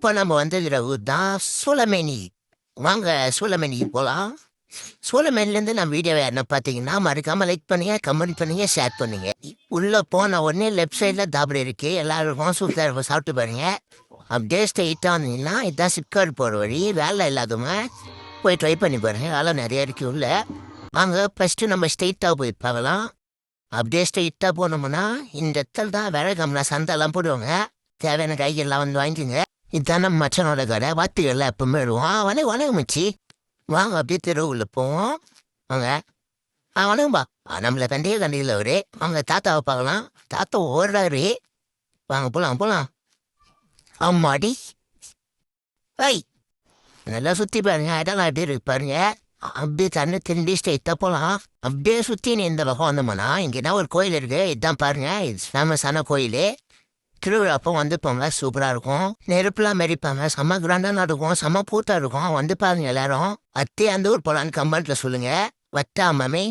இப்போ நம்ம வந்திருக்கிற ஊர் தான் சூளமேனி. வாங்க சூளமேனிக்கு போகலாம். சூளமேனிலேருந்து நம்ம வீடியோவை என்ன பார்த்தீங்கன்னா மறக்காமல் லைக் பண்ணுங்க, கமெண்ட் பண்ணுங்க, ஷேர் பண்ணுங்க. உள்ளே போன உடனே லெஃப்ட் சைடில் தாபடி இருக்குது. எல்லாருக்கும் சூப்பராக சாப்பிட்டு பாருங்க. அப்படியே ஸ்ட்ரெயிட்டாக வந்தீங்கன்னா இதுதான் சிப்கார்டு போகிற வழி. வேலை இல்லாதவங்க போய் ட்ரை பண்ணி பாருங்க. வேலை நிறைய இருக்குது உள்ள. வாங்க ஃபஸ்ட்டு நம்ம ஸ்ட்ரெயிட்டாக போய் பார்க்கலாம். அப்படியே ஸ்ட்ரெயிட்டாக போனோம்னா இந்த இடத்துல தான் விறகம்னா சந்தெல்லாம் போடுவாங்க. தேவையான காய்கறிலாம் வந்து வாங்கிக்கோங்க. இதுதான் நம்ம மச்சனோட கடை. வாத்துக்கள்லாம் எப்பவுமே விடுவோம். வணக்கம் மச்சி. வாங்க அப்படியே தெருவுள்ள போவோம். வாங்க வணக்கம்பா. நம்மளை கண்டியே கண்டியில் அவரு. வாங்க தாத்தாவை பார்க்கலாம். தாத்தா ஓடுறாரு. வாங்க போகலாம். ஆமாடி. ஐய் நல்லா சுற்றி பாருங்க. இதெல்லாம் எப்படி இருக்கு பாருங்க. அப்படியே தண்ணி திரும்பி ஸ்ட்ரெயிட்டாக போகலாம். அப்படியே சுற்றி நீ இந்த பக்கம் வந்தோம்னா இங்கேனா ஒரு கோயில் இருக்குது. இதுதான் பாருங்க. இது ஃபேமஸான கோயில். திருவிழா அப்போ வந்து போங்க, சூப்பராக இருக்கும். நெருப்புலாம் மெரிப்பாங்க. செம்ம கிராண்டாக நடக்கும். செம்ம பூத்தாக இருக்கும். வந்து பாருங்க எல்லாரும். அந்த ஊர் போகலான்னு கமெண்ட்டில் சொல்லுங்கள். வட்டாமமே